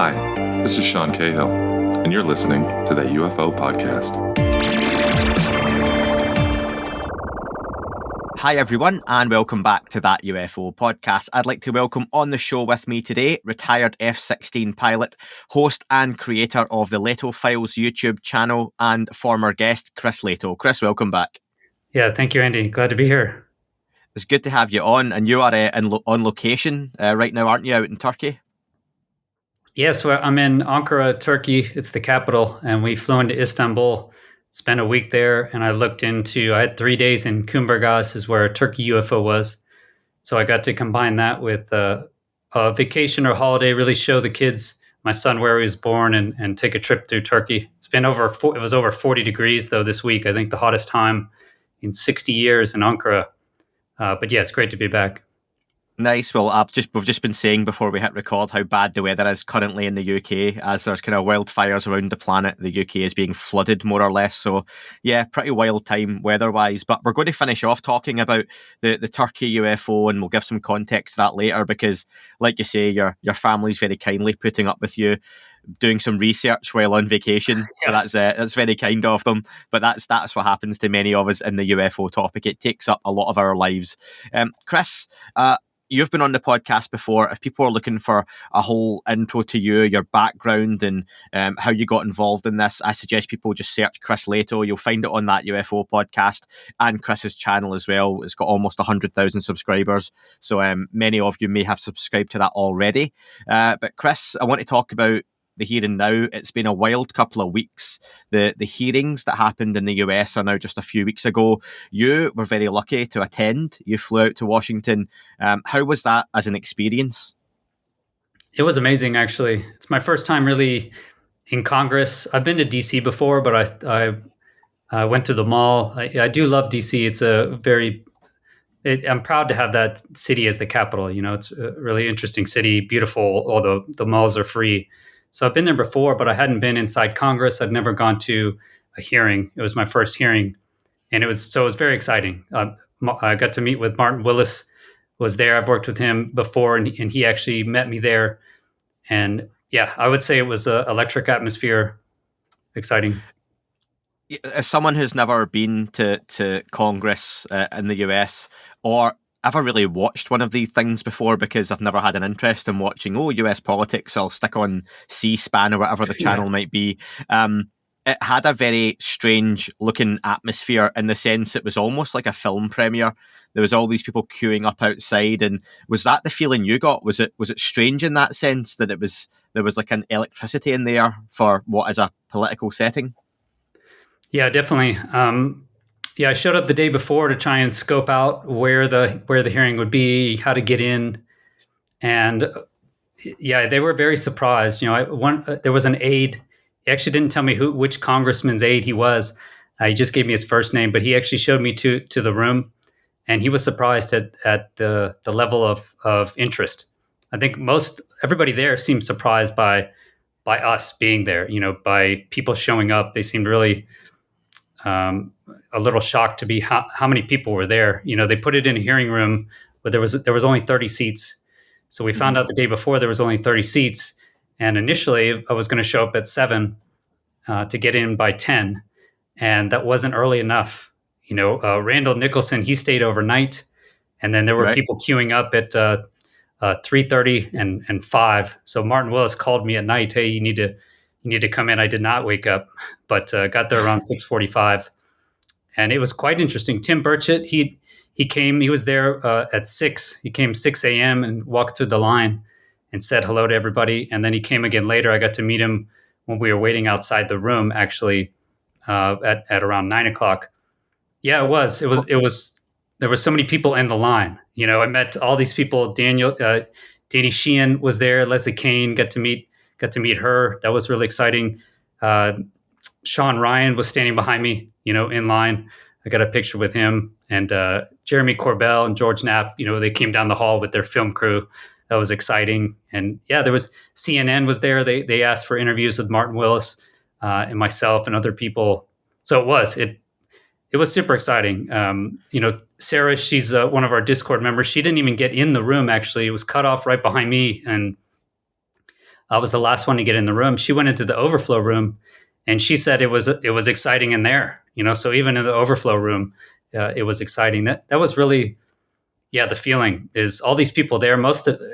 Hi, this is Sean Cahill, and you're listening to the UFO Podcast. Hi everyone, and welcome back to that UFO podcast. I'd like to welcome on the show with me today, retired F-16 pilot, host and creator of the Lehto Files YouTube channel, and former guest, Chris Lehto. Chris, welcome back. Yeah, thank you, Andy. Glad to be here. It's good to have you on, and you are on location right now, aren't you, out in Turkey? Yes, well, I'm in Ankara, Turkey. It's the capital, and we flew into Istanbul, spent a week there, and I had 3 days in Kumburgaz, is where Turkey UFO was. So I got to combine that with a vacation or holiday, really show the kids, my son, where he was born, and take a trip through Turkey. It was over 40 degrees, though, this week. I think the hottest time in 60 years in Ankara. But yeah, it's great to be back. Nice. Well, we've just been saying before we hit record how bad the weather is currently in the UK, as there's kind of wildfires around the planet. The UK is being flooded more or less. So yeah, pretty wild time weather-wise. But we're going to finish off talking about the Turkey UFO, and we'll give some context to that later because, like you say, your family's very kindly putting up with you doing some research while on vacation. So that's very kind of them. But that's what happens to many of us in the UFO topic. It takes up a lot of our lives. Chris, you've been on the podcast before. If people are looking for a whole intro to you, your background, and how you got involved in this, I suggest people just search Chris Lehto. You'll find it on that UFO podcast and Chris's channel as well. It's got almost 100,000 subscribers. So many of you may have subscribed to that already. But Chris, I want to talk about the here and now. It's been a wild couple of weeks. The hearings that happened in the US are now just a few weeks ago. You were very lucky to attend. You flew out to Washington. How was that as an experience? It was amazing, actually. It's my first time really in Congress. I've been to DC before, but I went to the mall. I do love DC. It's I'm proud to have that city as the capital. You know, it's a really interesting city, beautiful, although the malls are free. So I've been there before, but I hadn't been inside Congress. I'd never gone to a hearing. It was my first hearing, and it was very exciting. I got to meet with Martin Willis, was there. I've worked with him before, and he actually met me there. And yeah, I would say it was an electric atmosphere, exciting. As someone who's never been to Congress in the US, or ever really watched one of these things before, because I've never had an interest in watching US politics, I'll stick on C-SPAN or whatever the channel might be. It had a very strange looking atmosphere in the sense it was almost like a film premiere. There was all these people queuing up outside, and was that the feeling you got? Was it strange in that sense that there was like an electricity in there for what is a political setting? Yeah, definitely. I showed up the day before to try and scope out where the hearing would be, how to get in, and they were very surprised. You know, there was an aide. He actually didn't tell me which congressman's aide he was. He just gave me his first name, but he actually showed me to the room, and he was surprised at the level of interest. I think everybody there seemed surprised by us being there. You know, by people showing up. They seemed really a little shocked to be how many people were there. You know, they put it in a hearing room, but there was only 30 seats. So we found out the day before there was only 30 seats. And initially I was going to show up at 7 to get in by 10. And that wasn't early enough. You know, Randall Nicholson, he stayed overnight. And then there were people queuing up at 3:30 and 5. So Martin Willis called me at night. Hey, you need to come in. I did not wake up, but got there around 6:45. And it was quite interesting. Tim Burchett, he came, he was there at 6. He came 6 a.m. and walked through the line and said hello to everybody. And then he came again later. I got to meet him when we were waiting outside the room, actually, at around 9 o'clock. Yeah, it was. There were so many people in the line. You know, I met all these people. Danny Sheehan was there. Leslie Kane, got to meet her. That was really exciting. Sean Ryan was standing behind me, you know, in line. I got a picture with him, and Jeremy Corbell and George Knapp, you know, they came down the hall with their film crew. That was exciting. And yeah, there was CNN was there. They asked for interviews with Martin Willis and myself and other people. So it was super exciting. You know, Sarah, she's one of our Discord members. She didn't even get in the room, actually. It was cut off right behind me. And I was the last one to get in the room. She went into the overflow room, and she said it was exciting in there. So even in the overflow room, it was exciting. That was really, the feeling is all these people there.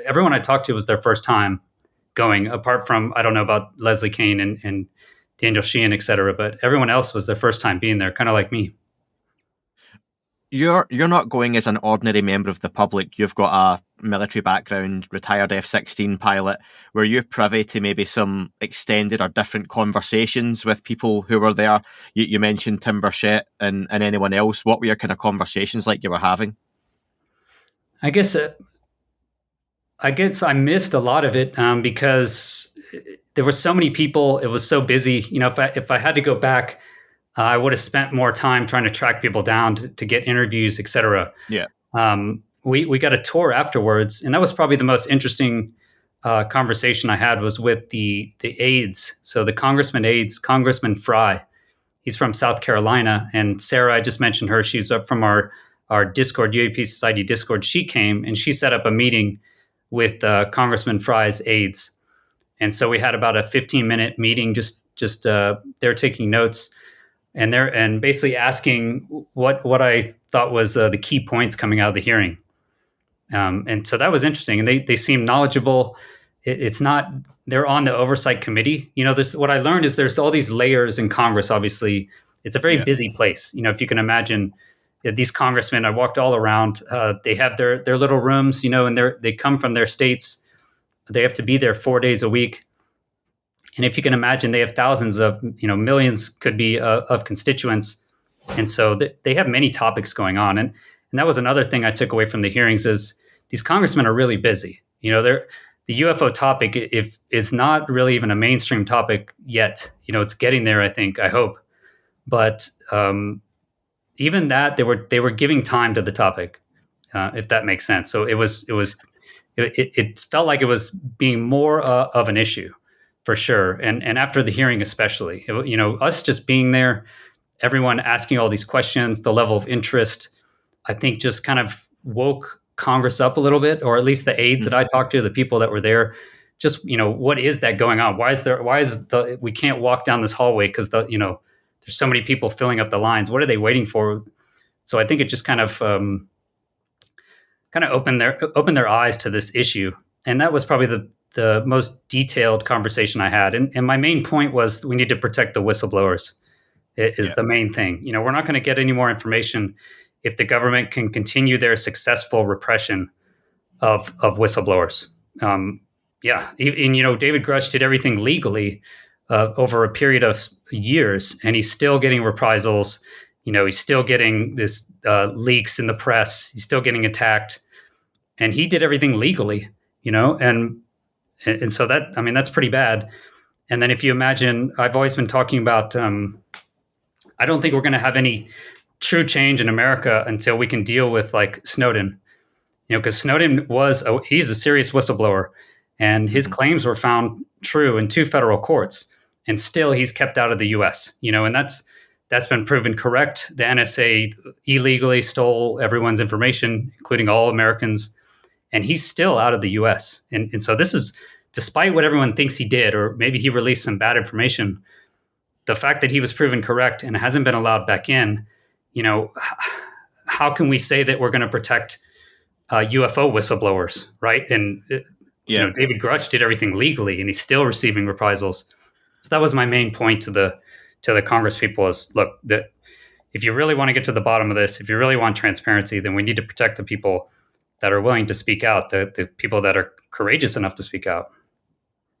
Everyone I talked to was their first time going. Apart from, I don't know about Leslie Kane and Daniel Sheehan, et cetera, but everyone else was their first time being there, kind of like me. You're not going as an ordinary member of the public. You've got a military background, retired F-16 pilot. Were you privy to maybe some extended or different conversations with people who were there? You mentioned Tim Burchett and anyone else. What were your kind of conversations like you were having? I guess I missed a lot of it because there were so many people. It was so busy. If I had to go back, I would have spent more time trying to track people down to get interviews, et cetera. Yeah. We got a tour afterwards, and that was probably the most interesting conversation I had was with the aides. So the Congressman Fry, he's from South Carolina, and Sarah, I just mentioned her. She's up from our Discord, UAP Society Discord. She came and she set up a meeting with Congressman Fry's aides, and so we had about a 15-minute meeting. Just they're taking notes. And basically asking what I thought was the key points coming out of the hearing. And so that was interesting. And they seem knowledgeable. It's not, they're on the oversight committee. What I learned is there's all these layers in Congress, obviously. It's a very busy place. If you can imagine these congressmen, I walked all around, they have their little rooms, and they come from their states. They have to be there 4 days a week. And if you can imagine, they have thousands of, millions could be of constituents. And so they have many topics going on. And that was another thing I took away from the hearings is these congressmen are really busy. The UFO topic is not really even a mainstream topic yet. It's getting there, I hope. But even that, they were giving time to the topic, if that makes sense. So it felt like it was being more of an issue. For sure. And after the hearing, especially, us just being there, everyone asking all these questions, the level of interest, I think just kind of woke Congress up a little bit, or at least the aides that I talked to, the people that were there, just, what is that going on? We can't walk down this hallway because there's so many people filling up the lines. What are they waiting for? So I think it just kind of opened their eyes to this issue. And that was probably the most detailed conversation I had. And my main point was we need to protect the whistleblowers is the main thing. We're not going to get any more information if the government can continue their successful repression of whistleblowers. And David Grusch did everything legally over a period of years, and he's still getting reprisals. He's still getting this leaks in the press. He's still getting attacked, and he did everything legally, and so that's pretty bad. And then if you imagine, I've always been talking about, I don't think we're going to have any true change in America until we can deal with like Snowden, because Snowden he's a serious whistleblower, and his claims were found true in 2 federal courts, and still he's kept out of the US, and that's been proven correct. The NSA illegally stole everyone's information, including all Americans. And he's still out of the US. And so this is, despite what everyone thinks he did, or maybe he released some bad information, the fact that he was proven correct and hasn't been allowed back in, how can we say that we're going to protect UFO whistleblowers, right? And David Grusch did everything legally, and he's still receiving reprisals. So that was my main point to the Congress people is, look, that if you really want to get to the bottom of this, if you really want transparency, then we need to protect the people that are willing to speak out, the people that are courageous enough to speak out.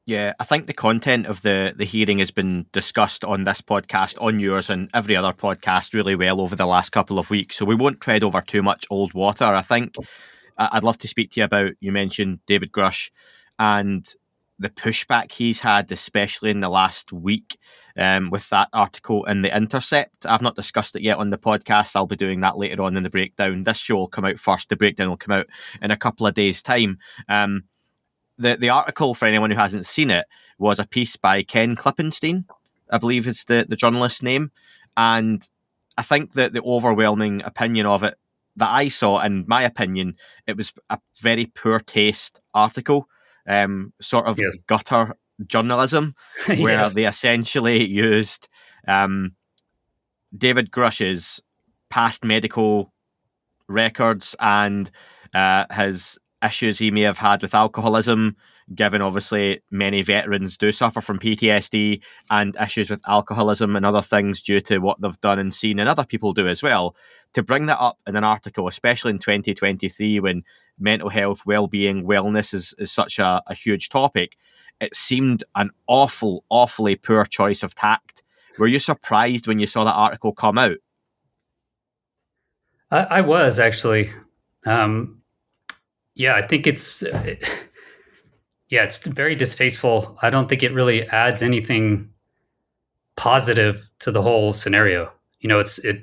Yeah, I think the content of the hearing has been discussed on this podcast, on yours, and every other podcast really well over the last couple of weeks. So we won't tread over too much old water. I think I'd love to speak to you about, you mentioned David Grusch and the pushback he's had, especially in the last week with that article in the Intercept. I've not discussed it yet on the podcast. I'll be doing that later on in the breakdown. This show will come out first. The breakdown will come out in a couple of days' time. The article, for anyone who hasn't seen it, was a piece by Ken Klippenstein, I believe is the journalist's name. And I think that the overwhelming opinion of it that I saw, in my opinion, it was a very poor taste article. Sort of gutter journalism, where Yes. they essentially used David Grusch's past medical records and his issues he may have had with alcoholism, given obviously many veterans do suffer from PTSD and issues with alcoholism and other things due to what they've done and seen, and other people do as well, to bring that up in an article, especially in 2023 when mental health, well-being, wellness is such a huge topic. It seemed an awfully poor choice of tact. Were you surprised when you saw that article come out? I was actually. I think it's very distasteful. I don't think it really adds anything positive to the whole scenario.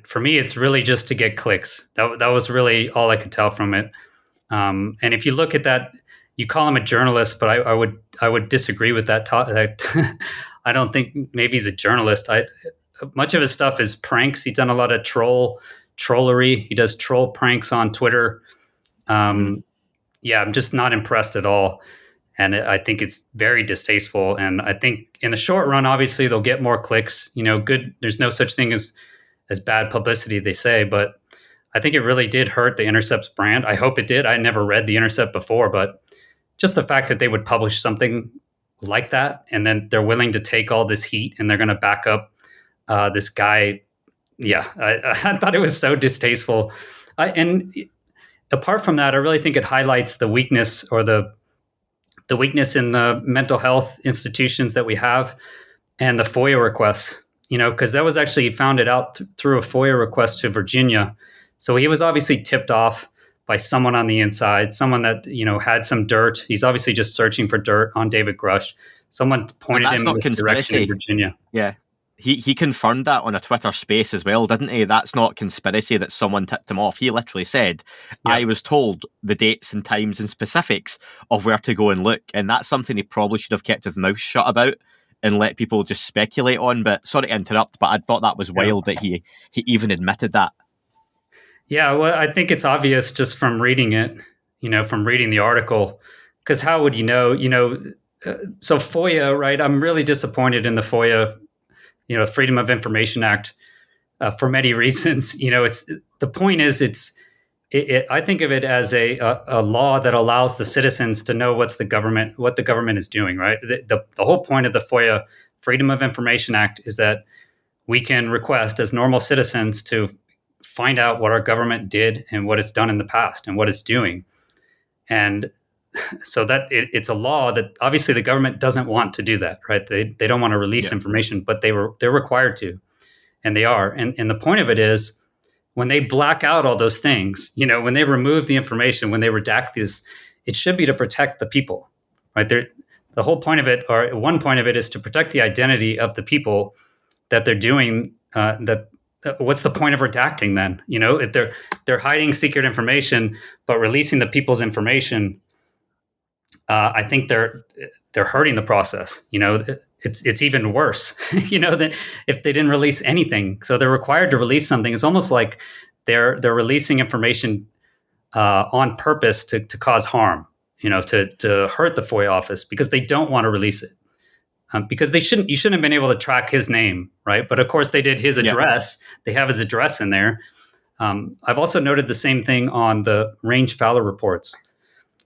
For me, it's really just to get clicks. That was really all I could tell from it. And if you look at that, you call him a journalist, but I would disagree with that. I don't think maybe he's a journalist. Much of his stuff is pranks. He's done a lot of trollery. He does troll pranks on Twitter. I'm just not impressed at all. And I think it's very distasteful. And I think in the short run, obviously they'll get more clicks, good. There's no such thing as bad publicity, they say, but I think it really did hurt the Intercept's brand. I hope it did. I never read the Intercept before, but just the fact that they would publish something like that, and then they're willing to take all this heat and they're going to back up this guy. Yeah, I thought it was so distasteful. And apart from that, I really think it highlights the weakness or the weakness in the mental health institutions that we have and the FOIA requests, because that was actually, he found it out through a FOIA request to Virginia. So he was obviously tipped off by someone on the inside, someone that, had some dirt. He's obviously just searching for dirt on David Grusch. Someone pointed him in this direction in Virginia. Yeah. He confirmed that on a Twitter space as well, didn't he? That's not conspiracy that someone tipped him off. He literally said, I was told the dates and times and specifics of where to go and look. And that's something he probably should have kept his mouth shut about and let people just speculate on. But sorry to interrupt, but I thought that was wild that he even admitted that. Yeah, well, I think it's obvious just from reading it, from reading the article, because how would you know? So FOIA, right? I'm really disappointed in the FOIA, Freedom of Information Act, for many reasons. The point is, I think of it as a law that allows the citizens to know what the government is doing, right? The whole point of the FOIA, Freedom of Information Act, is that we can request as normal citizens to find out what our government did and what it's done in the past and what it's doing. And so that it's a law that obviously the government doesn't want to do that, right? They don't want to release information, but they're required to, and they are. And the point of it is, when they black out all those things, when they remove the information, when they redact this, it should be to protect the people, right? The whole point of it, or one point of it, is to protect the identity of the people that they're doing. What's the point of redacting then? If they're hiding secret information but releasing the people's information, I think they're hurting the process. It's even worse, than if they didn't release anything. So they're required to release something. It's almost like they're releasing information on purpose to cause harm, to hurt the FOIA office because they don't want to release it. Because you shouldn't have been able to track his name, right? But of course they did his address. They have his address in there. I've also noted the same thing on the range Fowler reports.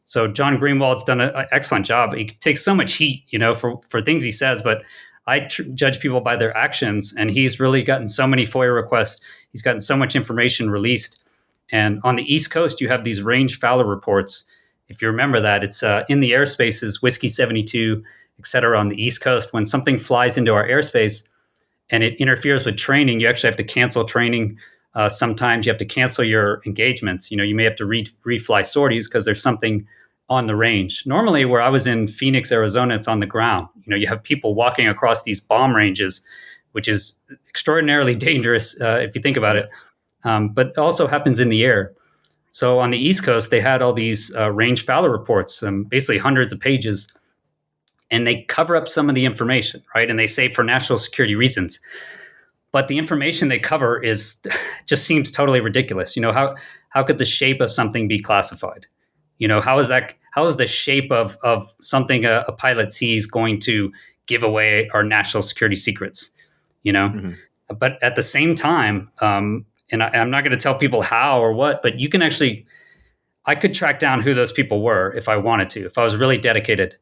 So John Greenwald's done an excellent job. He takes so much heat, for things he says, but I judge people by their actions. And he's really gotten so many FOIA requests. He's gotten so much information released. And on the East Coast, you have these range Fowler reports. If you remember that, it's in the airspaces, Whiskey 72, et cetera, on the East Coast. When something flies into our airspace and it interferes with training, you actually have to cancel training. Sometimes you have to cancel your engagements. You may have to refly sorties because there's something on the range. Normally, where I was in Phoenix, Arizona, it's on the ground. You have people walking across these bomb ranges, which is extraordinarily dangerous if you think about it. But it also happens in the air. So on the East Coast, they had all these range Fowler reports, basically hundreds of pages, and they cover up some of the information, right? And they say for national security reasons. But the information they cover just seems totally ridiculous. How could the shape of something be classified? How is the shape of something a pilot sees going to give away our national security secrets? But at the same time, and I'm not going to tell people how or what, but you can actually, I could track down who those people were if I wanted to, if I was really dedicated,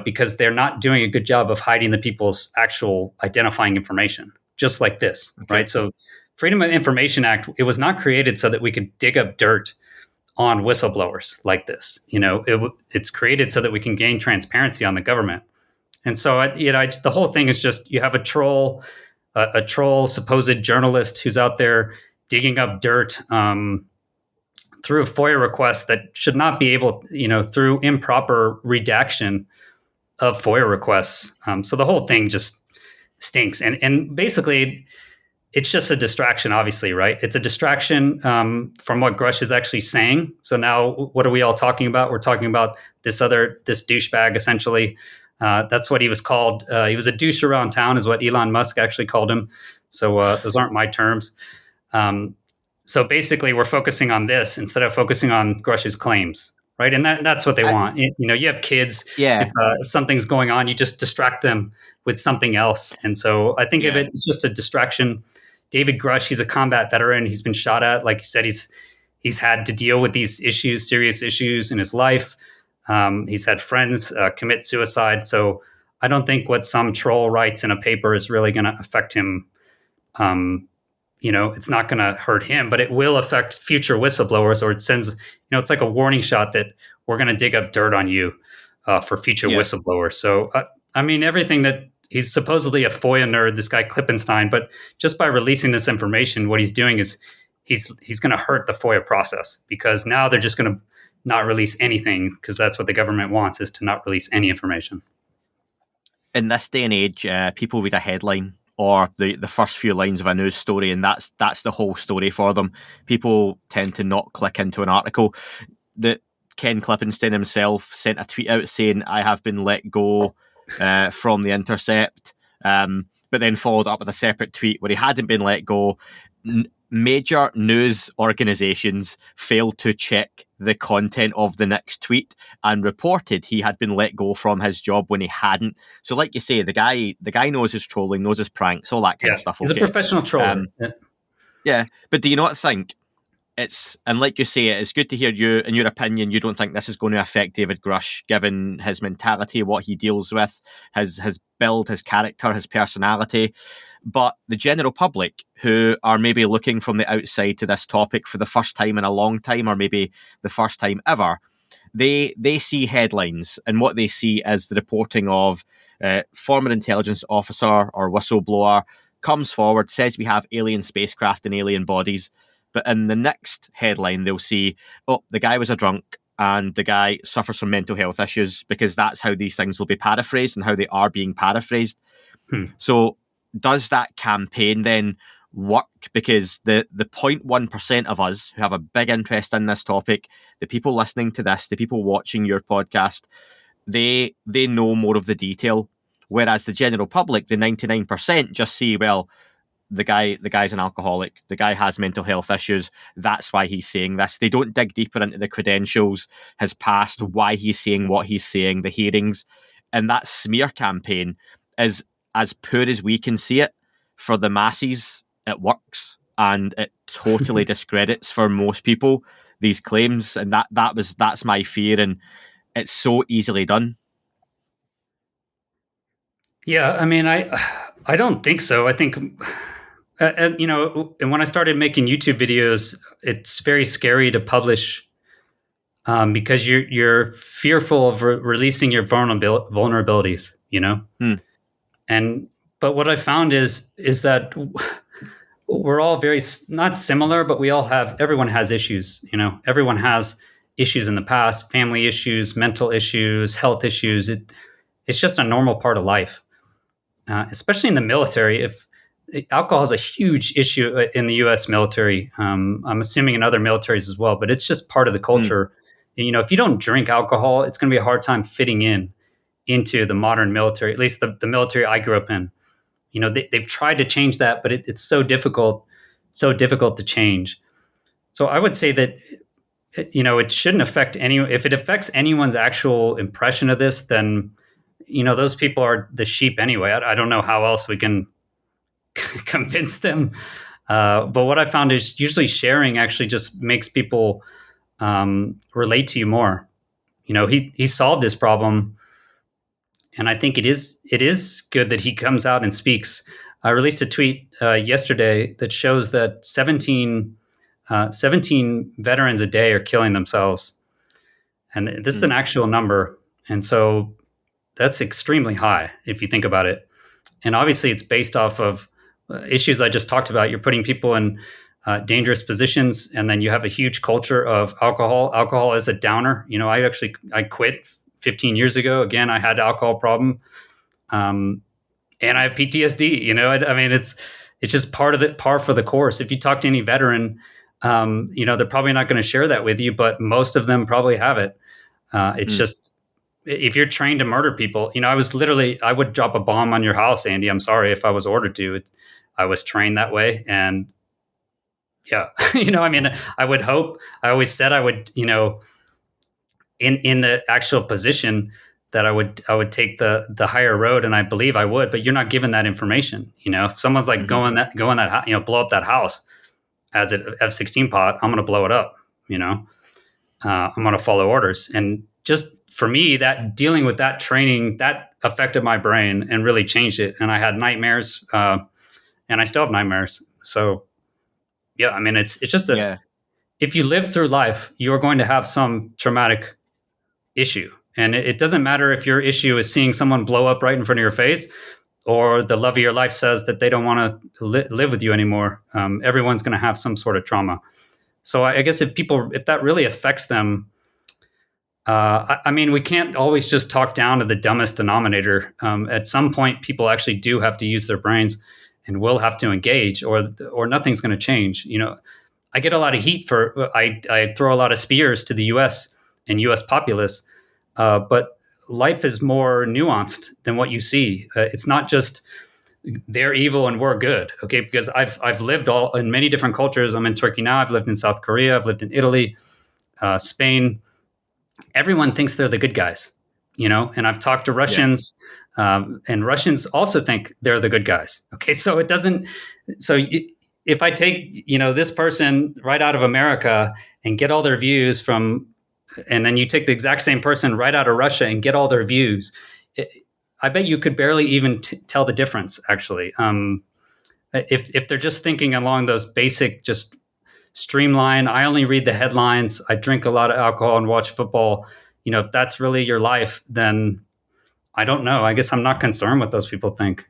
because they're not doing a good job of hiding the people's actual identifying information, just like this, right? So Freedom of Information Act, it was not created so that we could dig up dirt on whistleblowers like this. It's created so that we can gain transparency on the government. And so, the whole thing is just, you have a troll supposed journalist who's out there digging up dirt through a FOIA request that should not be able, through improper redaction of FOIA requests. So the whole thing just stinks. And basically, it's just a distraction, obviously, right? It's a distraction from what Grusch is actually saying. So now what are we all talking about? We're talking about this douchebag, essentially. That's what he was called. He was a douche around town, is what Elon Musk actually called him. So those aren't my terms. So basically, we're focusing on this instead of focusing on Grusch's claims, right? And that's what they want. You have kids. Yeah. If something's going on, you just distract them with something else. And so I think of it as just a distraction. David Grusch, he's a combat veteran. He's been shot at. Like you said, he's had to deal with these issues, serious issues in his life. He's had friends commit suicide. So I don't think what some troll writes in a paper is really going to affect him. It's not going to hurt him, but it will affect future whistleblowers, or it sends, it's like a warning shot that we're going to dig up dirt on you for future whistleblowers. So, everything that he's supposedly a FOIA nerd, this guy Klippenstein, but just by releasing this information, what he's doing is he's going to hurt the FOIA process, because now they're just going to not release anything, because that's what the government wants, is to not release any information. In this day and age, people read a headline or the first few lines of a news story, and that's the whole story for them. People tend to not click into an article. That Ken Klippenstein himself sent a tweet out saying, "I have been let go from the Intercept," but then followed up with a separate tweet where he hadn't been let go. Major news organizations failed to check the content of the next tweet and reported he had been let go from his job when he hadn't. So, like you say, the guy knows his trolling, knows his pranks, all that kind of stuff. He's a professional troller. Yeah, but do you not think and like you say, it's good to hear you, in your opinion, you don't think this is going to affect David Grusch, given his mentality, what he deals with, his build, his character, his personality. But the general public, who are maybe looking from the outside to this topic for the first time in a long time, or maybe the first time ever, they see headlines, and what they see is the reporting of former intelligence officer or whistleblower comes forward, says we have alien spacecraft and alien bodies. But in the next headline, they'll see, the guy was a drunk and the guy suffers from mental health issues, because that's how these things will be paraphrased and how they are being paraphrased. So does that campaign then work? Because the 0.1% of us who have a big interest in this topic, the people listening to this, the people watching your podcast, they know more of the detail. Whereas the general public, the 99%, just see, the guy's an alcoholic, the guy has mental health issues, that's why he's saying this. They don't dig deeper into the credentials, his past, why he's saying what he's saying, the hearings. And that smear campaign is, as poor as we can see it, for the masses, it works, and it totally discredits for most people these claims. And that's my fear, and it's so easily done. Yeah, I don't think so. I think, and when I started making YouTube videos, it's very scary to publish because you're fearful of releasing your vulnerabilities, But what I found is that we're all very, not similar, but everyone has issues, everyone has issues in the past, family issues, mental issues, health issues. It's just a normal part of life, especially in the military. If alcohol is a huge issue in the U.S. military, I'm assuming in other militaries as well, but it's just part of the culture. If you don't drink alcohol, it's going to be a hard time fitting into the modern military, at least the military I grew up in. They've tried to change that, but it's so difficult to change. So I would say that it shouldn't affect if it affects anyone's actual impression of this, then, those people are the sheep anyway. I don't know how else we can convince them. But what I found is usually sharing actually just makes people relate to you more. He solved this problem, and I think it is good that he comes out and speaks. I released a tweet yesterday that shows that 17 veterans a day are killing themselves, and this is an actual number, and so that's extremely high if you think about it. And obviously, it's based off of issues I just talked about. You're putting people in dangerous positions, and then you have a huge culture of alcohol. Alcohol is a downer. I quit 15 years ago. Again, I had an alcohol problem, and I have PTSD. I mean, it's just par for the course. If you talk to any veteran, they're probably not going to share that with you, but most of them probably have it. It's just, if you're trained to murder people, I would drop a bomb on your house, Andy. I'm sorry if I was ordered to. I was trained that way, and yeah, I would hope. I always said I would, in the actual position that I would take the higher road, and I believe I would. But you're not given that information. If someone's like blow up that house as an F-16 pod, I'm going to blow it up. I'm going to follow orders. And just for me, that dealing with that training, that affected my brain and really changed it. And I had nightmares, and I still have nightmares. So yeah, I mean, it's just that if you live through life, you're going to have some traumatic issue. And it doesn't matter if your issue is seeing someone blow up right in front of your face, or the love of your life says that they don't want to live with you anymore. Everyone's going to have some sort of trauma. So I guess if that really affects them, I mean, we can't always just talk down to the dumbest denominator. At some point, people actually do have to use their brains and will have to engage, or nothing's going to change. I get a lot of heat for I throw a lot of spears to the U.S. and U.S. populace, but life is more nuanced than what you see. It's not just they're evil and we're good, okay? Because I've lived in many different cultures. I'm in Turkey now. I've lived in South Korea. I've lived in Italy, Spain. Everyone thinks they're the good guys, and I've talked to Russians, and Russians also think they're the good guys. Okay. So it doesn't, if I take, this person right out of America and get all their views from, and then you take the exact same person right out of Russia and get all their views, I bet you could barely even tell the difference, actually. If they're just thinking along those basic, just streamline, I only read the headlines, I drink a lot of alcohol and watch football, if that's really your life, then I don't know. I guess I'm not concerned what those people think.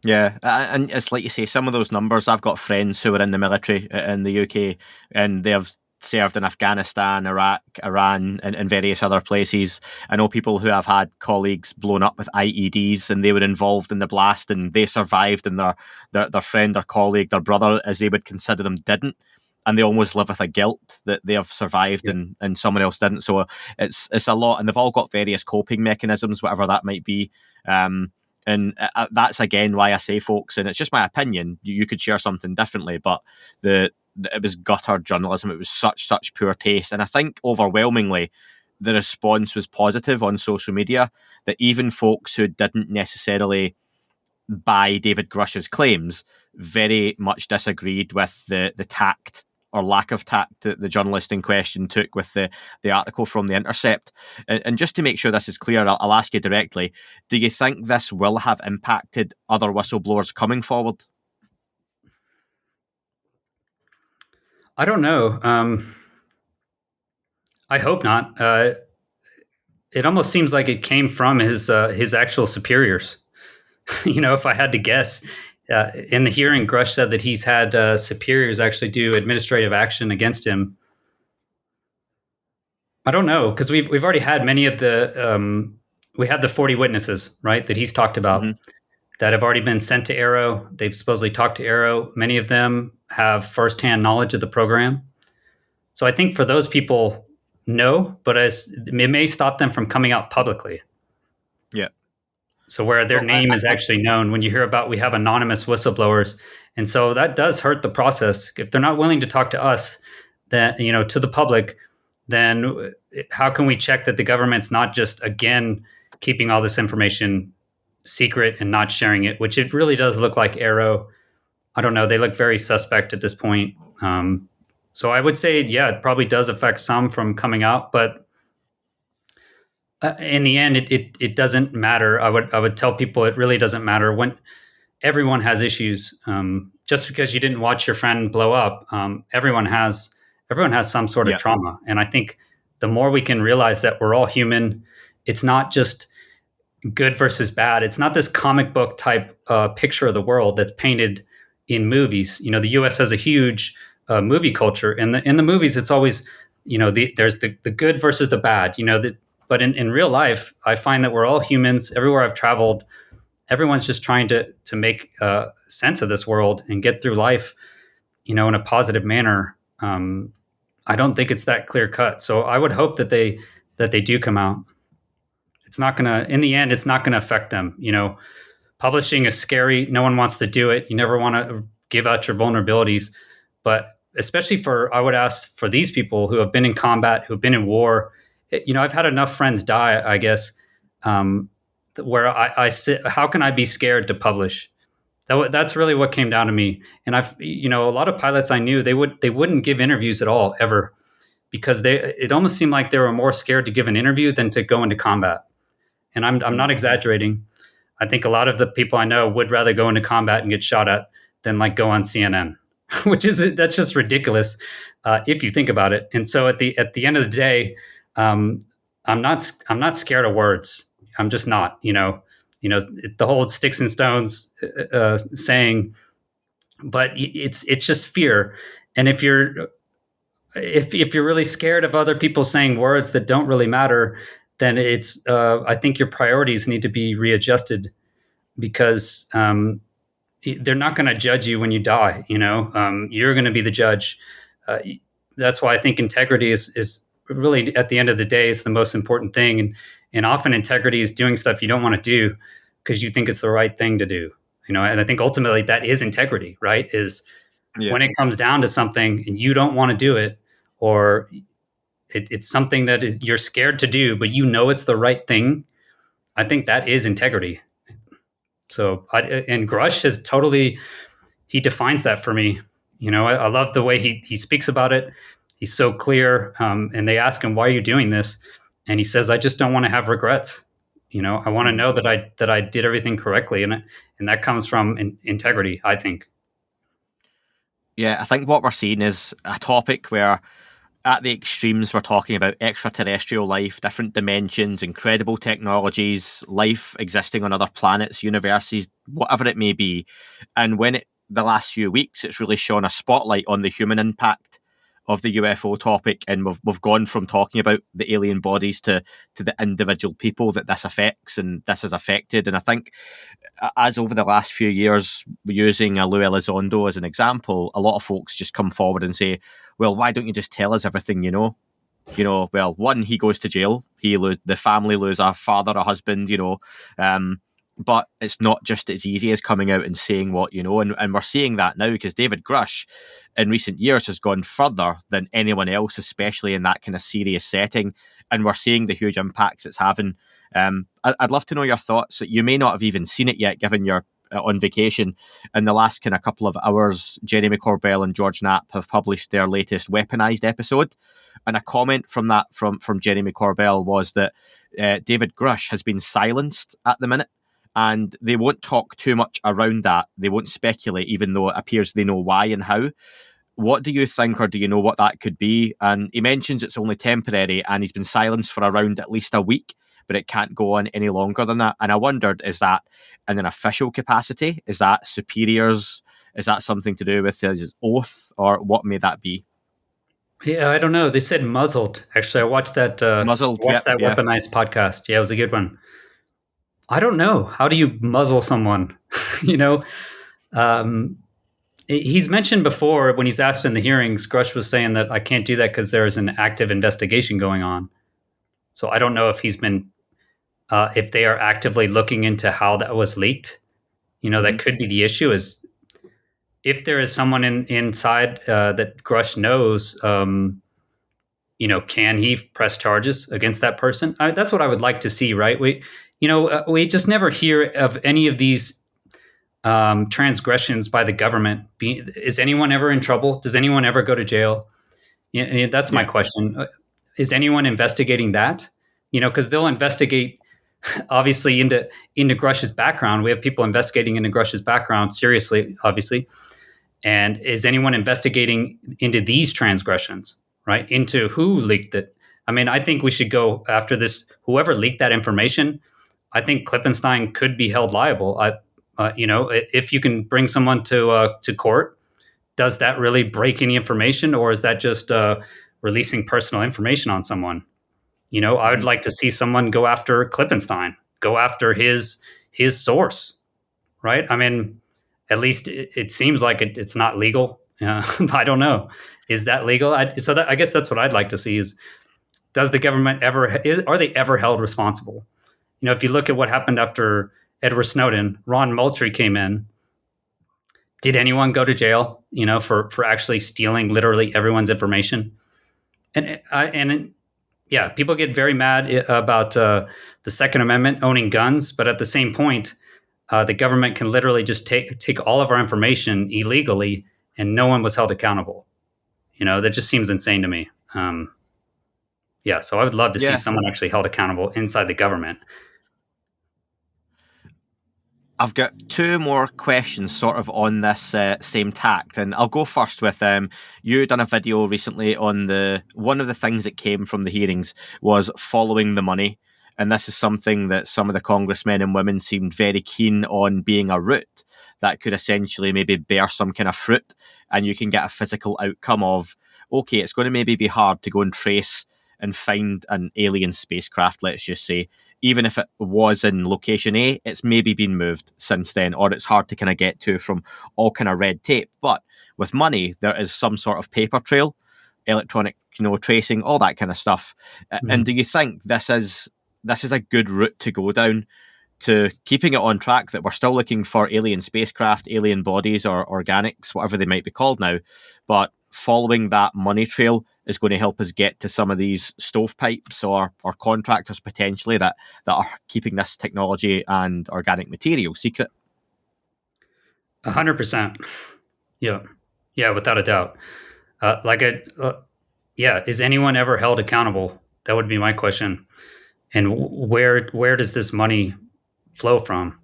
Yeah, and it's like you say, some of those numbers, I've got friends who are in the military in the UK, and they've served in Afghanistan, Iraq, Iran, and various other places. I know people who have had colleagues blown up with IEDs, and they were involved in the blast, and they survived, and their friend or colleague, their brother, as they would consider them, didn't. And they almost live with a guilt that they have survived and someone else didn't. So it's a lot, and they've all got various coping mechanisms, whatever that might be. And that's again why I say, folks, and it's just my opinion, you could share something differently, but it was gutter journalism. It was such poor taste. And I think overwhelmingly the response was positive on social media, that even folks who didn't necessarily buy David Grusch's claims very much disagreed with the tact or lack of tact that the journalist in question took with the article from the Intercept. And just to make sure this is clear, I'll ask you directly, do you think this will have impacted other whistleblowers coming forward? I don't know. I hope not. It almost seems like it came from his actual superiors. If I had to guess, in the hearing, Grusch said that he's had superiors actually do administrative action against him. I don't know, because we've already had many of we had the 40 witnesses, right, that he's talked about, that have already been sent to Arrow. They've supposedly talked to Arrow. Many of them have firsthand knowledge of the program. So I think for those people, no, but it may stop them from coming out publicly. Yeah. So where their name is actually known. When you hear about, we have anonymous whistleblowers. And so that does hurt the process. If they're not willing to talk to us, that, to the public, then how can we check that the government's not just, again, keeping all this information secret and not sharing it, which it really does look like Arrow. I don't know. They look very suspect at this point. So I would say, yeah, it probably does affect some from coming out, but in the end, it doesn't matter. I would tell people it really doesn't matter when everyone has issues. Just because you didn't watch your friend blow up, everyone has some sort of trauma. And I think the more we can realize that we're all human, it's not just good versus bad. It's not this comic book type picture of the world that's painted in movies. The U.S. has a huge movie culture, and in the movies, it's always there's the good versus the bad. But in real life, I find that we're all humans. Everywhere I've traveled, everyone's just trying to make sense of this world and get through life, in a positive manner. I don't think it's that clear cut. So I would hope that they do come out. In the end, it's not gonna affect them. Publishing is scary. No one wants to do it. You never want to give out your vulnerabilities, but especially I would ask for these people who have been in combat, who've been in war. I've had enough friends die, I guess, where I sit. How can I be scared to publish? That's really what came down to me. And a lot of pilots I knew, they wouldn't give interviews at all, ever, because it almost seemed like they were more scared to give an interview than to go into combat. And I'm not exaggerating. I think a lot of the people I know would rather go into combat and get shot at than go on CNN, that's just ridiculous if you think about it. And so at the end of the day, I'm not scared of words. I'm just not. The whole sticks and stones saying, but it's just fear. And if you're really scared of other people saying words that don't really matter, then I think your priorities need to be readjusted, because they're not going to judge you when you die. You're going to be the judge. That's why I think integrity is really, at the end of the day, is the most important thing. And often integrity is doing stuff you don't want to do because you think it's the right thing to do. And I think ultimately that is integrity, right? When it comes down to something and you don't want to do it, or it's something that you're scared to do, but it's the right thing. I think that is integrity. So, and Grusch he defines that for me. I love the way he speaks about it. He's so clear. And they ask him, why are you doing this? And he says, I just don't want to have regrets. I want to know that I did everything correctly. And that comes from integrity, I think. Yeah, I think what we're seeing is a topic where at the extremes, we're talking about extraterrestrial life, different dimensions, incredible technologies, life existing on other planets, universes, whatever it may be. And the last few weeks, it's really shone a spotlight on the human impact of the UFO topic. And we've gone from talking about the alien bodies to the individual people that this affects and this has affected. And I think as over the last few years, using Lou Elizondo as an example, a lot of folks just come forward and say, well, why don't you just tell us everything you know? Well, one, he goes to jail. The family lose a father, a husband, but it's not just as easy as coming out and saying what you know. And we're seeing that now because David Grusch in recent years has gone further than anyone else, especially in that kind of serious setting. And we're seeing the huge impacts it's having. I'd love to know your thoughts. You may not have even seen it yet, given you're on vacation. In the last kind of couple of hours, Jeremy Corbell and George Knapp have published their latest Weaponized episode. And a comment from that from Jeremy Corbell was that David Grusch has been silenced at the minute. And they won't talk too much around that. They won't speculate, even though it appears they know why and how. What do you think, or do you know what that could be? And he mentions it's only temporary, and he's been silenced for around at least a week, but it can't go on any longer than that. And I wondered, is that in an official capacity? Is that superiors? Is that something to do with his oath, or what may that be? Yeah, I don't know. They said muzzled. Actually, I watched that. Muzzled. Weaponized podcast. Yeah, it was a good one. I don't know. How do you muzzle someone? He's mentioned before when he's asked in the hearings, Grusch was saying that I can't do that because there is an active investigation going on. So I don't know if he's been, if they are actively looking into how that was leaked. That could be the issue. Is if there is someone inside that Grusch knows, can he press charges against that person? That's what I would like to see, right? We just never hear of any of these transgressions by the government. Is anyone ever in trouble? Does anyone ever go to jail? That's my question. Is anyone investigating that? Because they'll investigate obviously into Grusch's background. We have people investigating into Grusch's background seriously, obviously. And is anyone investigating into these transgressions, right? Into who leaked it? I mean, I think we should go after this. Whoever leaked that information, I think Klippenstein could be held liable. If you can bring someone to court, does that really break any information, or is that just releasing personal information on someone? I would like to see someone go after Klippenstein, go after his source, right? I mean, at least it seems like it's not legal. I don't know. Is that legal? I guess that's what I'd like to see is, does the government are they ever held responsible? If you look at what happened after Edward Snowden, Ron Moultrie came in. Did anyone go to jail, for actually stealing literally everyone's information? Yeah, people get very mad about the Second Amendment, owning guns, but at the same point, the government can literally just take all of our information illegally, and no one was held accountable. That just seems insane to me. So I would love to see someone actually held accountable inside the government. I've got two more questions sort of on this same tact, and I'll go first with you done a video recently on one of the things that came from the hearings was following the money, and this is something that some of the congressmen and women seemed very keen on being a route that could essentially maybe bear some kind of fruit, and you can get a physical outcome of, okay, it's going to maybe be hard to go and trace and find an alien spacecraft, let's just say. Even if it was in location A, it's maybe been moved since then, or it's hard to kind of get to from all kind of red tape. But with money, there is some sort of paper trail, electronic, tracing, all that kind of stuff. Mm-hmm. And do you think this is a good route to go down to keeping it on track, that we're still looking for alien spacecraft, alien bodies, or organics, whatever they might be called now, but following that money trail is going to help us get to some of these stovepipes or contractors potentially that are keeping this technology and organic material secret? 100%. Yeah, without a doubt. Is anyone ever held accountable? That would be my question. And where does this money flow from?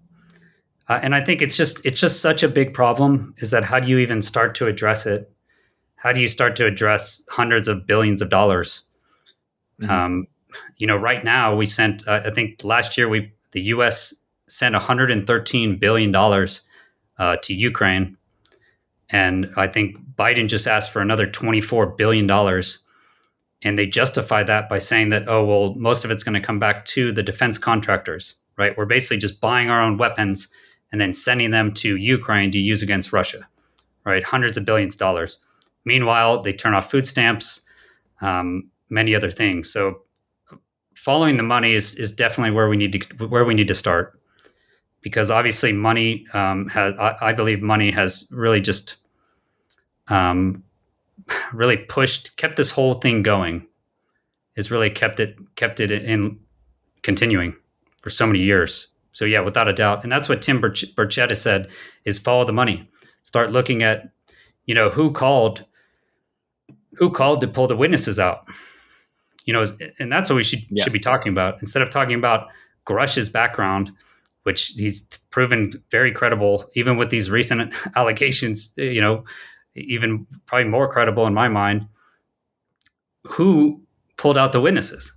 And I think it's just such a big problem, is that how do you even start to address it? How do you start to address hundreds of billions of dollars? Mm-hmm. Right now we sent, I think last year the U.S. sent $113 billion to Ukraine. And I think Biden just asked for another $24 billion. And they justify that by saying that, most of it's going to come back to the defense contractors, right? We're basically just buying our own weapons and then sending them to Ukraine to use against Russia, right? Hundreds of billions of dollars. Meanwhile, they turn off food stamps, many other things. So following the money is definitely where we need to start, because obviously money I believe money has really just really kept this whole thing going. It's really kept it in continuing for so many years. So yeah, without a doubt, and that's what Tim Burchett has said, is follow the money. Start looking at who called to pull the witnesses out, and that's what we should be talking about, instead of talking about Grusch's background, which he's proven very credible, even with these recent allegations, even probably more credible in my mind. Who pulled out the witnesses,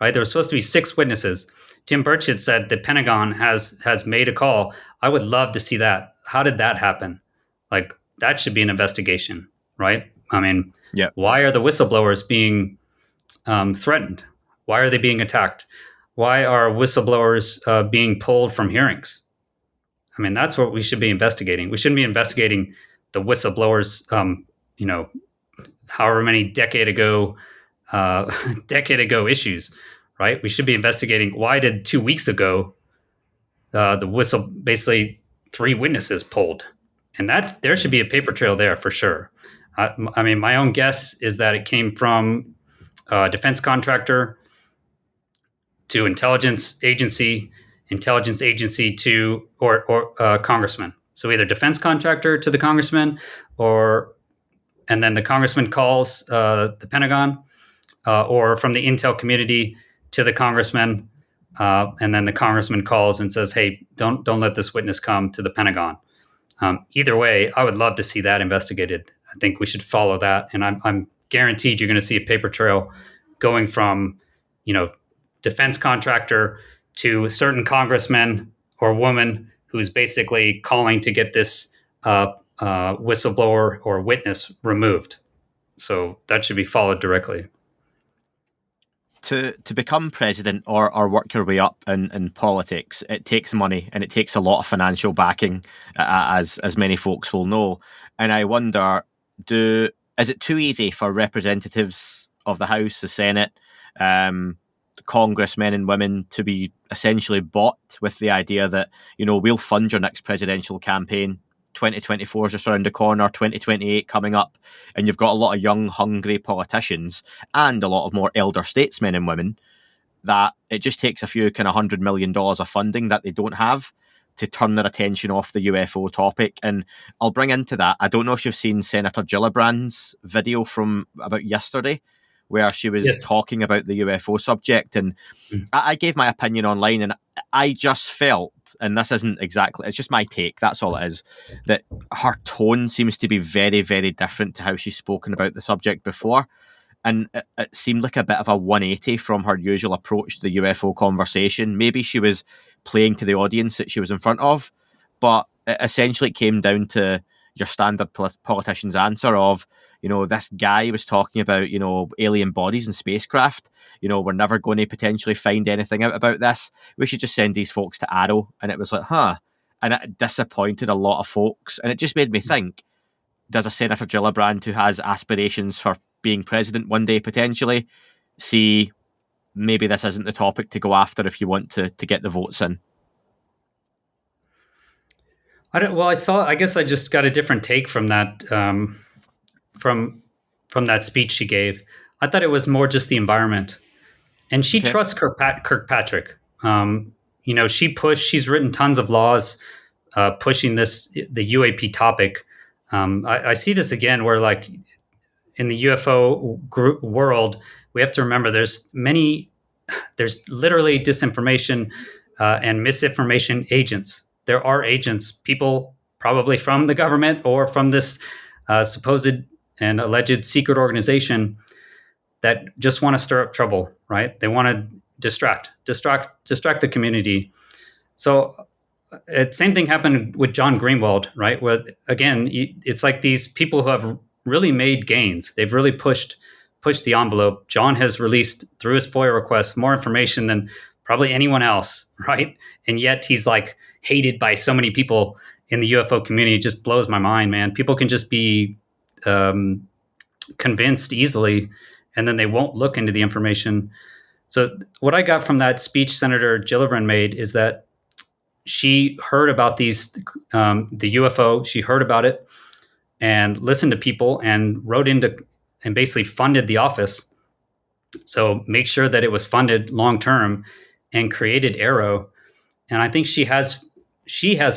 right? There were supposed to be 6 witnesses. Tim Burchett said the Pentagon has made a call. I would love to see that. How did that happen? Like, that should be an investigation, right? I mean, Why are the whistleblowers being threatened? Why are they being attacked? Why are whistleblowers being pulled from hearings? I mean, that's what we should be investigating. We shouldn't be investigating the whistleblowers, however many decade ago issues, right? We should be investigating, why did 2 weeks ago basically 3 witnesses pulled, And that there should be a paper trail there for sure. I mean, my own guess is that it came from a defense contractor to intelligence agency to or congressman. So either defense contractor to the congressman, and then the congressman calls the Pentagon, or from the intel community to the congressman, and then the congressman calls and says, "Hey, don't let this witness come to the Pentagon." Either way, I would love to see that investigated. I think we should follow that, and I'm guaranteed you're going to see a paper trail going from, defense contractor to certain congressman or woman who's basically calling to get this whistleblower or witness removed. So that should be followed directly. To become president or work your way up in politics, it takes money and it takes a lot of financial backing, as many folks will know. And I wonder, is it too easy for representatives of the House, the Senate, congressmen and women to be essentially bought with the idea that, we'll fund your next presidential campaign? 2024 is just around the corner, 2028 coming up, and you've got a lot of young, hungry politicians and a lot of more elder statesmen and women that it just takes a few kind of $100 million of funding that they don't have to turn their attention off the UFO topic. And I'll bring into that, I don't know if you've seen Senator Gillibrand's video from about yesterday, where she was talking about the UFO subject. And I gave my opinion online, and I just felt, and this isn't exactly, it's just my take, that's all it is, that her tone seems to be very, very different to how she's spoken about the subject before. And it seemed like a bit of a 180 from her usual approach to the UFO conversation. Maybe she was playing to the audience that she was in front of, but it essentially came down to your standard politician's answer of, this guy was talking about, alien bodies and spacecraft. We're never going to potentially find anything out about this. We should just send these folks to Arrow. And it was like, And it disappointed a lot of folks. And it just made me think, does a Senator Gillibrand who has aspirations for being president one day potentially see maybe this isn't the topic to go after if you want to get the votes in? I guess I just got a different take from that, from that speech she gave. I thought it was more just the environment, and she trusts Kirkpatrick. She's written tons of laws, pushing the UAP topic. I see this again where, like, in the UFO world, we have to remember there's literally disinformation and misinformation agents. There are agents, people probably from the government or from this supposed and alleged secret organization that just want to stir up trouble, right? They want to distract the community. So same thing happened with John Greenwald, right? Where, again, it's like these people who have really made gains. They've really pushed the envelope. John has released through his FOIA requests more information than probably anyone else, right? And yet he's like hated by so many people in the UFO community. It just blows my mind, man. People can just be convinced easily, and then they won't look into the information. So what I got from that speech Senator Gillibrand made is that she heard about the UFO. She heard about it and listened to people and wrote into and basically funded the office. So make sure that it was funded long term, and created Arrow. And I think she has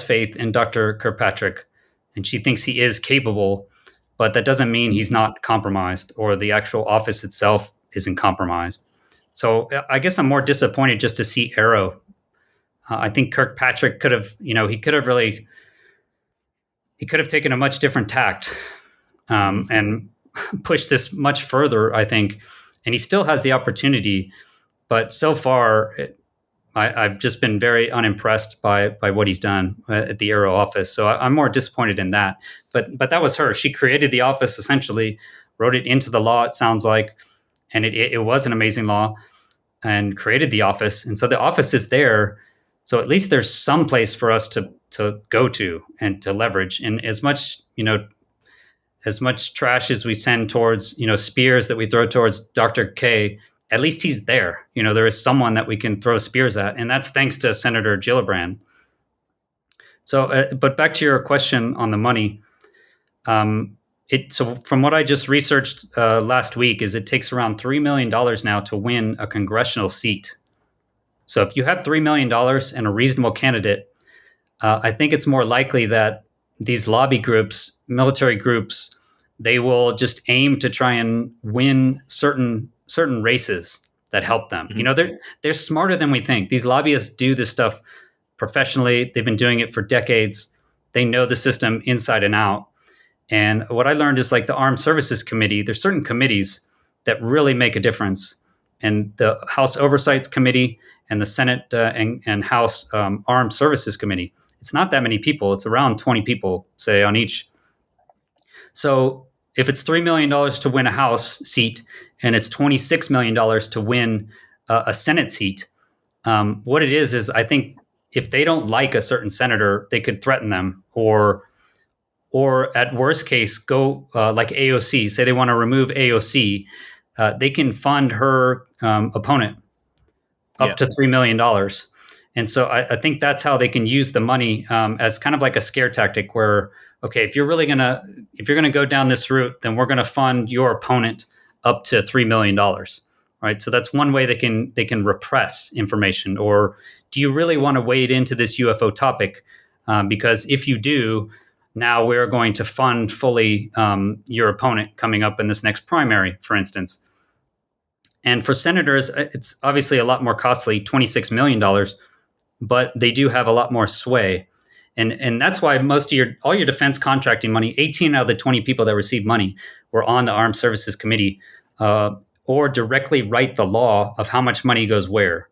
faith in Dr. Kirkpatrick, and she thinks he is capable, but that doesn't mean he's not compromised or the actual office itself isn't compromised. So I guess I'm more disappointed just to see Arrow. I think Kirkpatrick could have taken a much different tact and pushed this much further, I think. And he still has the opportunity, but so far, I've just been very unimpressed by what he's done at the Arrow office. So I'm more disappointed in that. But that was her. She created the office, essentially, wrote it into the law, it sounds like, and it was an amazing law, and created the office. And so the office is there. So at least there's some place for us to go to and to leverage. And as much trash as we send towards, spears that we throw towards Dr. K, at least he's there. There is someone that we can throw spears at. And that's thanks to Senator Gillibrand. So, but back to your question on the money. So from what I just researched last week, is it takes around $3 million now to win a congressional seat. So if you have $3 million and a reasonable candidate, I think it's more likely that these lobby groups, military groups, they will just aim to try and win certain races that help them. Mm-hmm. They're smarter than we think. These lobbyists do this stuff professionally. They've been doing it for decades. They know the system inside and out. And what I learned is like the Armed Services Committee, there's certain committees that really make a difference. And the House Oversight Committee and the Senate and House Armed Services Committee, it's not that many people. It's around 20 people, say, on each. So if it's $3 million to win a House seat and it's $26 million to win a Senate seat, what it is I think if they don't like a certain senator, they could threaten them or at worst case, go like AOC, say they want to remove AOC, they can fund her opponent up to $3 million. And so I think that's how they can use the money as kind of like a scare tactic where, okay, if you're gonna go down this route, then we're gonna fund your opponent up to $3 million, right? So that's one way they can repress information. Or do you really want to wade into this UFO topic? Because if you do, now we're going to fund fully your opponent coming up in this next primary, for instance. And for senators, it's obviously a lot more costly, $26 million, but they do have a lot more sway. And that's why all your defense contracting money, 18 out of the 20 people that received money were on the Armed Services Committee or directly write the law of how much money goes where.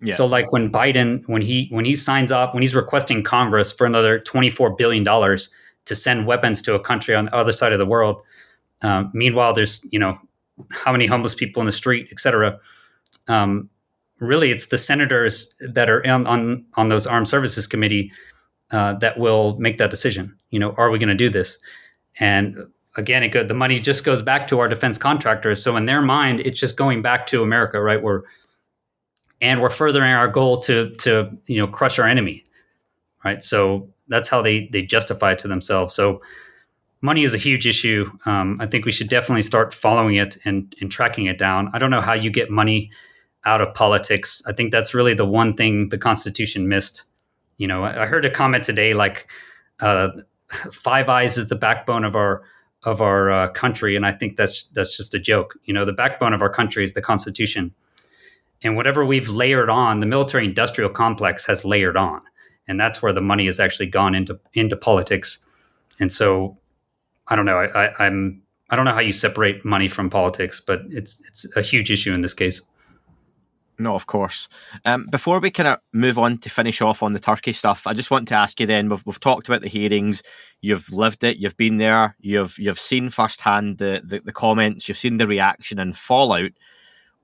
Yeah. So like when Biden, when he signs off, when he's requesting Congress for another $24 billion to send weapons to a country on the other side of the world, meanwhile, there's, how many homeless people in the street, et cetera. Really, it's the senators that are on those Armed Services Committee that will make that decision. Are we going to do this? And again, the money just goes back to our defense contractors. So in their mind, it's just going back to America, right? We're furthering our goal to crush our enemy, right? So that's how they justify it to themselves. So money is a huge issue. I think we should definitely start following it and tracking it down. I don't know how you get money out of politics. I think that's really the one thing the Constitution missed. I heard a comment today like Five Eyes is the backbone of our country, and I think that's just a joke. The backbone of our country is the Constitution. And whatever we've layered on, the military-industrial complex has layered on, and that's where the money has actually gone into politics. And so, I don't know. I don't know how you separate money from politics, but it's a huge issue in this case. No, of course. Before we kind of move on to finish off on the Turkey stuff, I just want to ask you then, we've talked about the hearings, you've lived it, you've been there, you've seen firsthand the comments, you've seen the reaction and fallout.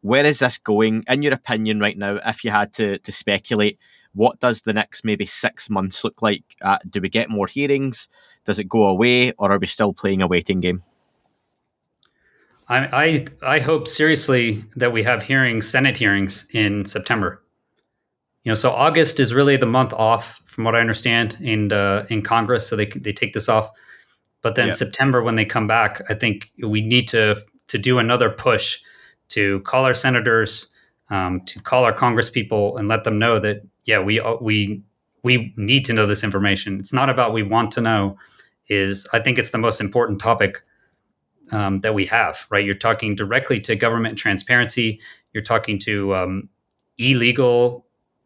Where is this going, in your opinion, right now? If you had to speculate, what does the next maybe 6 months look like? Do we get more hearings? Does it go away, or are we still playing a waiting game? I hope seriously that we have Senate hearings in September. So August is really the month off, from what I understand, in Congress, so they take this off. But then September, when they come back, I think we need to do another push to call our senators, to call our Congress people, and let them know that we need to know this information. It's not about we want to know. I think it's the most important topic that we have, right? You're talking directly to government transparency. You're talking to illegal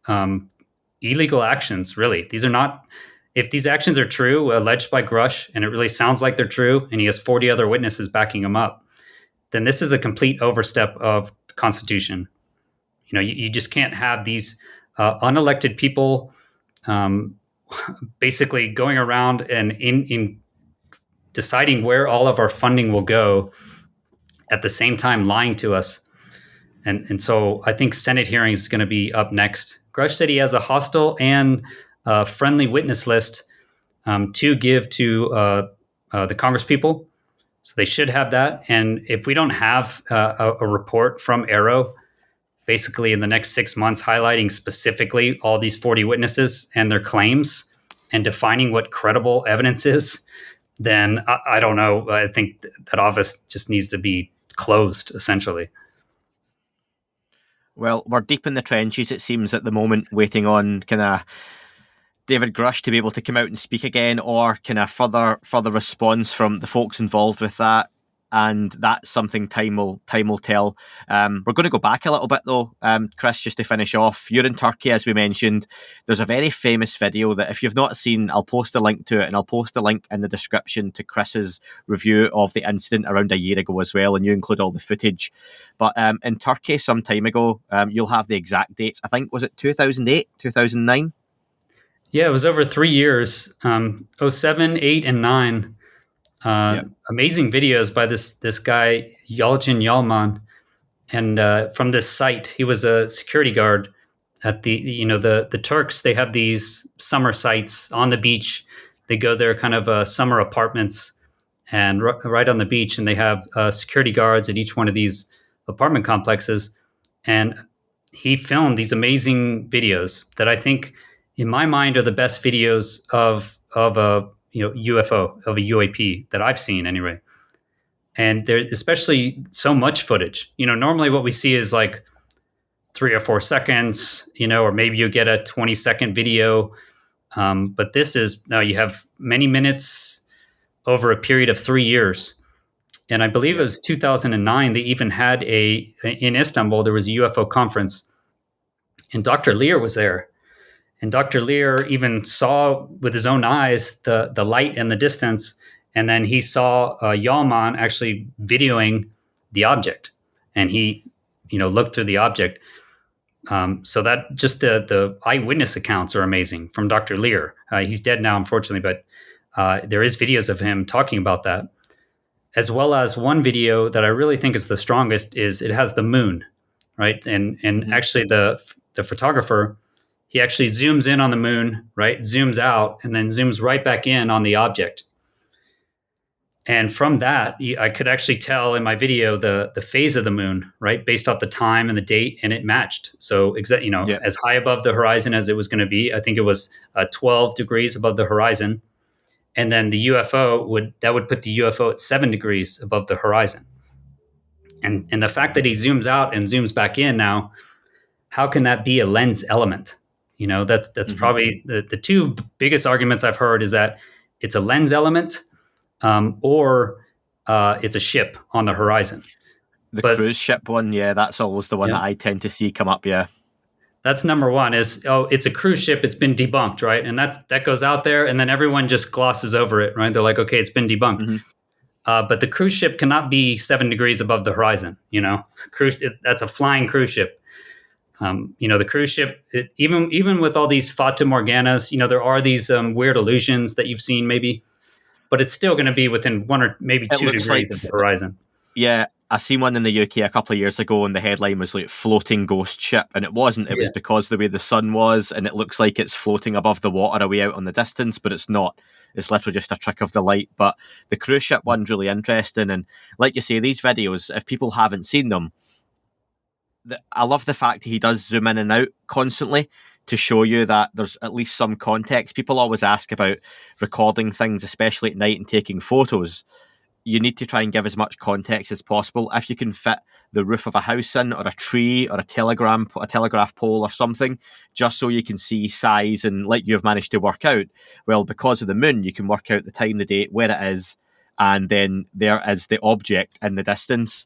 actions, really. These are not, if these actions are true, alleged by Grusch, and it really sounds like they're true, and he has 40 other witnesses backing him up, then this is a complete overstep of the Constitution. You just can't have these unelected people basically going around and in deciding where all of our funding will go, at the same time lying to us. And so I think Senate hearings is going to be up next. Grusch said he has a hostile and friendly witness list to give to the Congress people. So they should have that. And if we don't have a report from Arrow, basically in the next 6 months, highlighting specifically all these 40 witnesses and their claims and defining what credible evidence is, then I don't know. I think that office just needs to be closed, essentially. Well, we're deep in the trenches, it seems, at the moment, waiting on kind of David Grusch to be able to come out and speak again, or kind of further response from the folks involved with that. And that's something time will tell. We're going to go back a little bit though, Chris, just to finish off. You're in Turkey, as we mentioned. There's a very famous video that if you've not seen, I'll post a link to it, and I'll post a link in the description to Chris's review of the incident around a year ago as well, and you include all the footage. But in Turkey some time ago, you'll have the exact dates. I think, was it 2008, 2009? Yeah, it was over 3 years, 07, 8, and 9. Amazing videos by this guy Yalcin Yalman, and from this site. He was a security guard at the Turks. They have these summer sites on the beach. They go there, kind of summer apartments, and right on the beach, and they have security guards at each one of these apartment complexes. And he filmed these amazing videos that I think, in my mind, are the best videos of a UFO, of a UAP that I've seen anyway. And there's especially so much footage. Normally what we see is like 3 or 4 seconds, or maybe you get a 20-second video. But this is, now you have many minutes over a period of 3 years. And I believe it was 2009, they even had in Istanbul, there was a UFO conference, and Dr. Lear was there. And Dr. Lear even saw with his own eyes the light and the distance. And then he saw Yalman actually videoing the object. And he, looked through the object. So that just the eyewitness accounts are amazing from Dr. Lear. He's dead now, unfortunately, but there is videos of him talking about that. As well as one video that I really think is the strongest is it has the moon, right? And actually the photographer, he actually zooms in on the moon, right? Zooms out and then zooms right back in on the object. And from that, I could actually tell in my video the phase of the moon, right? Based off the time and the date, and it matched. So, as high above the horizon as it was going to be. I think it was 12 degrees above the horizon. And then the UFO would put the UFO at 7 degrees above the horizon. And the fact that he zooms out and zooms back in now, how can that be a lens element? That's probably the two biggest arguments I've heard, is that it's a lens element, or it's a ship on the horizon. The cruise ship one, that's always the one that I tend to see come up, That's number one, is, it's a cruise ship, it's been debunked, right? And that goes out there, and then everyone just glosses over it, right? They're like, okay, it's been debunked. Mm-hmm. But the cruise ship cannot be 7 degrees above the horizon, that's a flying cruise ship. The cruise ship, even with all these Fata Morganas, there are these weird illusions that you've seen maybe, but it's still going to be within 1 or maybe 2 degrees of the horizon. Yeah, I seen one in the UK a couple of years ago, and the headline was like floating ghost ship, and it wasn't. It was because the way the sun was, and it looks like it's floating above the water away out on the distance, but it's not. It's literally just a trick of the light. But the cruise ship one's really interesting, and like you say, these videos, if people haven't seen them, I love the fact that he does zoom in and out constantly to show you that there's at least some context. People always ask about recording things, especially at night, and taking photos. You need to try and give as much context as possible. If you can fit the roof of a house in, or a tree, or a telegraph pole or something, just so you can see size, and like you've managed to work out, well, because of the moon, you can work out the time, the date, where it is, and then there is the object in the distance.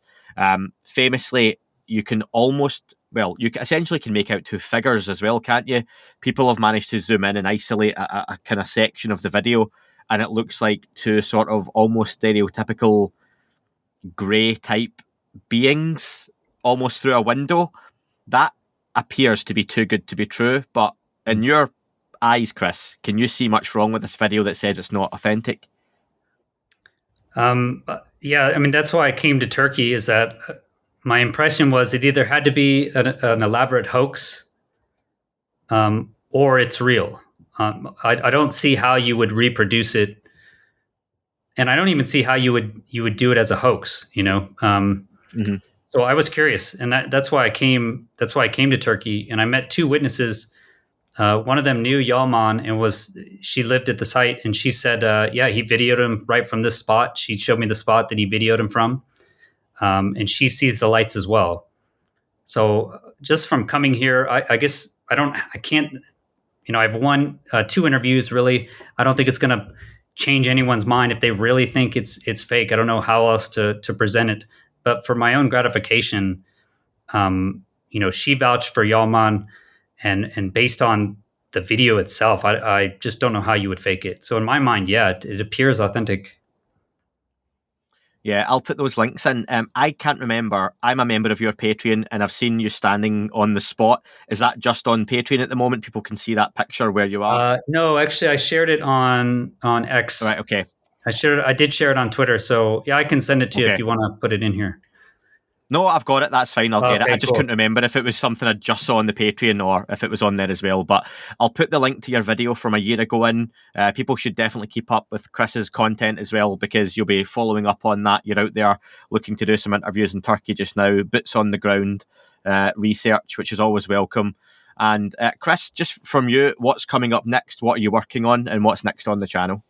Famously, you can essentially can make out two figures as well, can't you? People have managed to zoom in and isolate a kind of section of the video, and it looks like two sort of almost stereotypical grey type beings almost through a window. That appears to be too good to be true, but in your eyes, Chris, can you see much wrong with this video that says it's not authentic? That's why I came to Turkey, is that my impression was it either had to be an elaborate hoax, or it's real. I don't see how you would reproduce it, and I don't even see how you would do it as a hoax. So I was curious, and that's why I came. That's why I came to Turkey, and I met two witnesses. one of them knew Yalman and she lived at the site, and she said, he videoed him right from this spot. She showed me the spot that he videoed him from. And she sees the lights as well. So just from coming here, I guess I've two interviews really. I don't think it's going to change anyone's mind if they really think it's fake. I don't know how else to present it, but for my own gratification, she vouched for Yalman, and based on the video itself, I just don't know how you would fake it. So in my mind, it appears authentic. Yeah, I'll put those links in. I can't remember. I'm a member of your Patreon, and I've seen you standing on the spot. Is that just on Patreon at the moment? People can see that picture where you are? No, actually, I shared it on X. Right, okay. I did share it on Twitter. So, I can send it to you if you want to put it in here. No, I've got it. That's fine. I'll get it. I just cool. couldn't remember if it was something I just saw on the Patreon or if it was on there as well. But I'll put the link to your video from a year ago in. People should definitely keep up with Chris's content as well, because you'll be following up on that. You're out there looking to do some interviews in Turkey just now, boots on the ground research, which is always welcome. And Chris, just from you, what's coming up next? What are you working on, and what's next on the channel?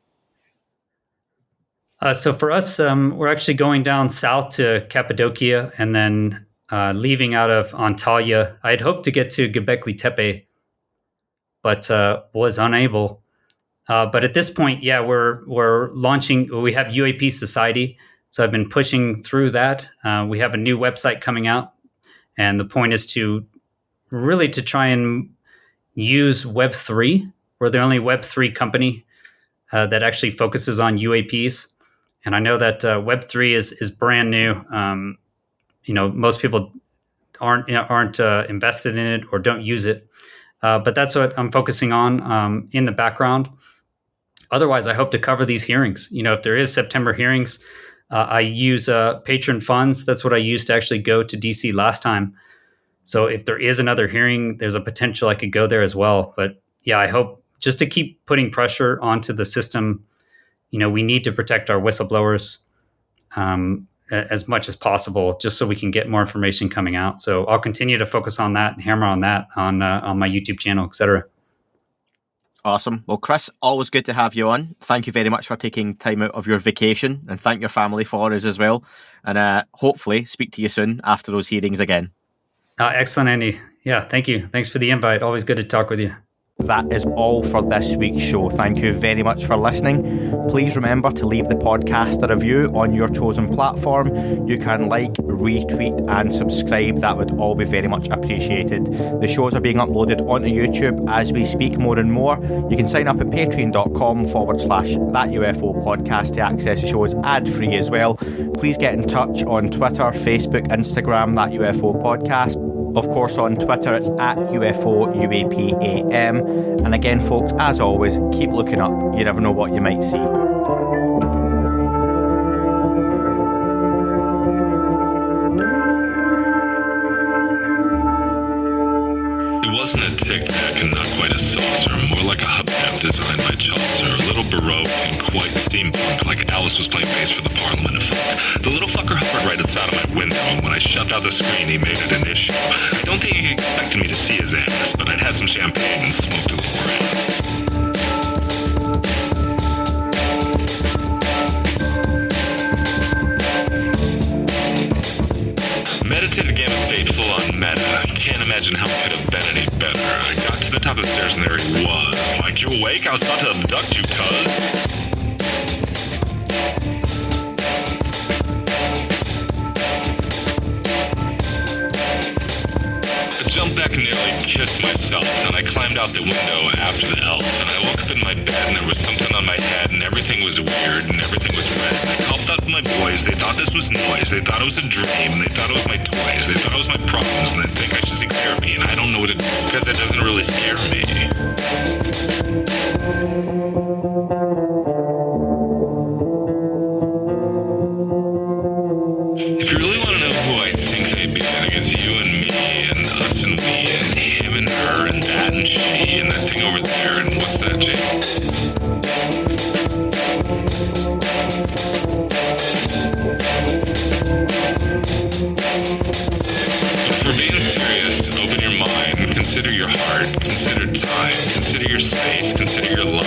So for us, we're actually going down south to Cappadocia and then leaving out of Antalya. I had hoped to get to Göbekli Tepe, but was unable. But at this point, we're launching. We have UAP Society, so I've been pushing through that. We have a new website coming out, and the point is to try and use Web3. We're the only Web3 company that actually focuses on UAPs. And I know that Web3 is brand new. Most people aren't invested in it or don't use it. But that's what I'm focusing on in the background. Otherwise, I hope to cover these hearings. If there is September hearings, I use patron funds. That's what I used to actually go to DC last time. So if there is another hearing, there's a potential I could go there as well. But I hope just to keep putting pressure onto the system. We need to protect our whistleblowers as much as possible, just so we can get more information coming out. So I'll continue to focus on that and hammer on that on my YouTube channel, etc. Awesome. Well, Chris, always good to have you on. Thank you very much for taking time out of your vacation, and thank your family for us as well. And hopefully speak to you soon after those hearings again. Excellent, Andy. Yeah, thank you. Thanks for the invite. Always good to talk with you. That is all for this week's show. Thank you very much for listening. Please remember to leave the podcast a review on your chosen platform. You can like, retweet and subscribe. That would all be very much appreciated. The shows are being uploaded onto YouTube as we speak more and more. You can sign up at patreon.com/That UFO Podcast to access the shows ad-free as well. Please get in touch on Twitter, Facebook, Instagram, That UFO Podcast. Of course, on Twitter, it's at UFO UAPAM. And again, folks, as always, keep looking up. You never know what you might see. It wasn't a tic-tac and not quite a saucer, more like a hubcap designed by Chaucer, a little Baroque and quite steampunk, like Alice was playing bass for the Parliament of Folk. The little fucker hovered right outside of my window, and when I shoved out the screen, he made it an issue. I don't think he expected me to see his ass, but I'd had some champagne and smoked a little grass. Meditative game of state full on meta. I can't imagine how it could have been any better. I got to the top of the stairs and there he was. Like, you awake? I was about to abduct you, cuz. I jumped back and nearly kissed myself, and I climbed out the window after the elf, and I woke up in my bed and there was something on my head and everything was weird and everything was red. And I called out to my boys. They thought this was noise. They thought it was a dream. They thought it was my toys. They thought it was my problems, and they think I should seek therapy, and I don't know what to do because it doesn't really scare me. If you really want to know who I think may be, I think it's you and me and us and we and him and her and that and she and that thing over there and what's that, Jake? If we're being serious, open your mind, consider your heart, consider time. your